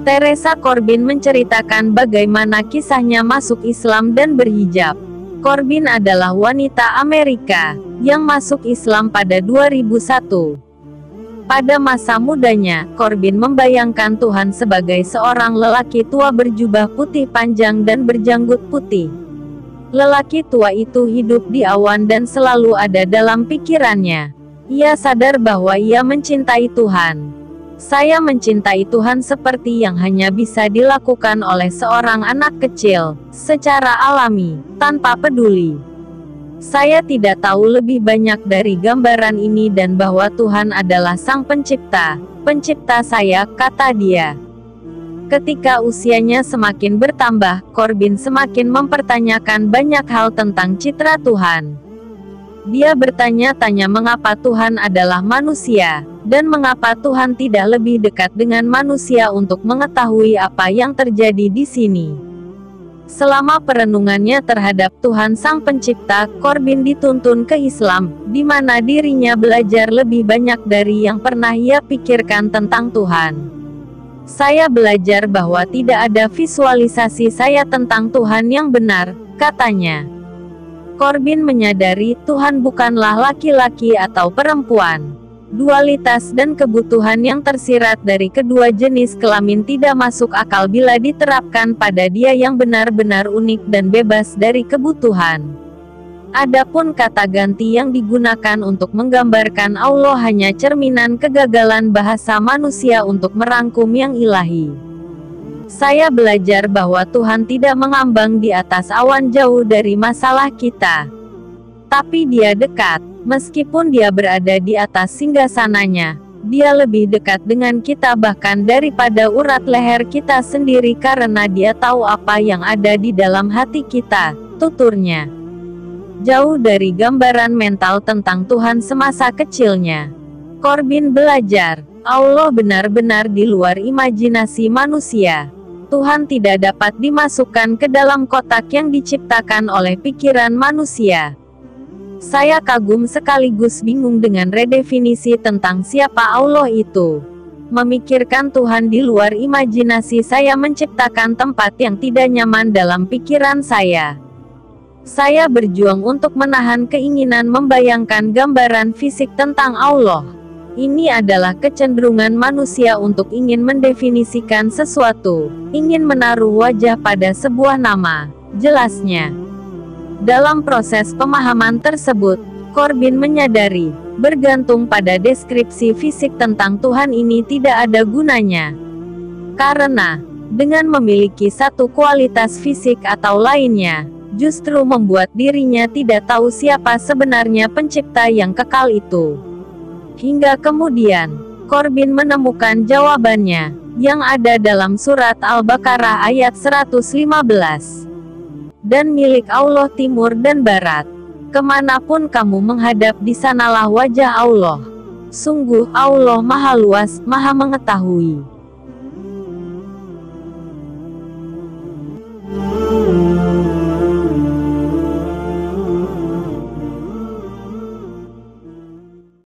Teresa Corbin menceritakan bagaimana kisahnya masuk Islam dan berhijab. Corbin adalah wanita Amerika yang masuk Islam pada 2001. Pada masa mudanya, Corbin membayangkan Tuhan sebagai seorang lelaki tua berjubah putih panjang dan berjanggut putih. Lelaki tua itu hidup di awan dan selalu ada dalam pikirannya. Ia sadar bahwa ia mencintai Tuhan. Saya mencintai Tuhan seperti yang hanya bisa dilakukan oleh seorang anak kecil, secara alami, tanpa peduli. Saya tidak tahu lebih banyak dari gambaran ini dan bahwa Tuhan adalah Sang Pencipta, pencipta saya, kata dia. Ketika usianya semakin bertambah, Corbin semakin mempertanyakan banyak hal tentang citra Tuhan. Dia bertanya-tanya mengapa Tuhan adalah manusia, dan mengapa Tuhan tidak lebih dekat dengan manusia untuk mengetahui apa yang terjadi di sini. Selama perenungannya terhadap Tuhan Sang Pencipta, Corbin dituntun ke Islam, di mana dirinya belajar lebih banyak dari yang pernah ia pikirkan tentang Tuhan. Saya belajar bahwa tidak ada visualisasi saya tentang Tuhan yang benar, katanya. Corbin menyadari Tuhan bukanlah laki-laki atau perempuan. Dualitas dan kebutuhan yang tersirat dari kedua jenis kelamin tidak masuk akal bila diterapkan pada dia yang benar-benar unik dan bebas dari kebutuhan. Adapun kata ganti yang digunakan untuk menggambarkan Allah hanya cerminan kegagalan bahasa manusia untuk merangkum yang ilahi. Saya belajar bahwa Tuhan tidak mengambang di atas awan jauh dari masalah kita. Tapi Dia dekat, meskipun Dia berada di atas singgasananya. Dia lebih dekat dengan kita bahkan daripada urat leher kita sendiri karena Dia tahu apa yang ada di dalam hati kita, tuturnya. Jauh dari gambaran mental tentang Tuhan semasa kecilnya, Corbin belajar, Allah benar-benar di luar imajinasi manusia. Tuhan tidak dapat dimasukkan ke dalam kotak yang diciptakan oleh pikiran manusia. Saya kagum sekaligus bingung dengan redefinisi tentang siapa Allah itu. Memikirkan Tuhan di luar imajinasi saya menciptakan tempat yang tidak nyaman dalam pikiran saya. Saya berjuang untuk menahan keinginan membayangkan gambaran fisik tentang Allah. Ini adalah kecenderungan manusia untuk ingin mendefinisikan sesuatu, ingin menaruh wajah pada sebuah nama, jelasnya. Dalam proses pemahaman tersebut, Corbin menyadari, bergantung pada deskripsi fisik tentang Tuhan ini tidak ada gunanya. Karena, dengan memiliki satu kualitas fisik atau lainnya, justru membuat dirinya tidak tahu siapa sebenarnya pencipta yang kekal itu. Hingga kemudian, Corbin menemukan jawabannya, yang ada dalam surat Al-Baqarah ayat 115. Dan milik Allah timur dan barat. Kemanapun kamu menghadap di sanalah wajah Allah. Sungguh Allah Maha Luas, Maha Mengetahui.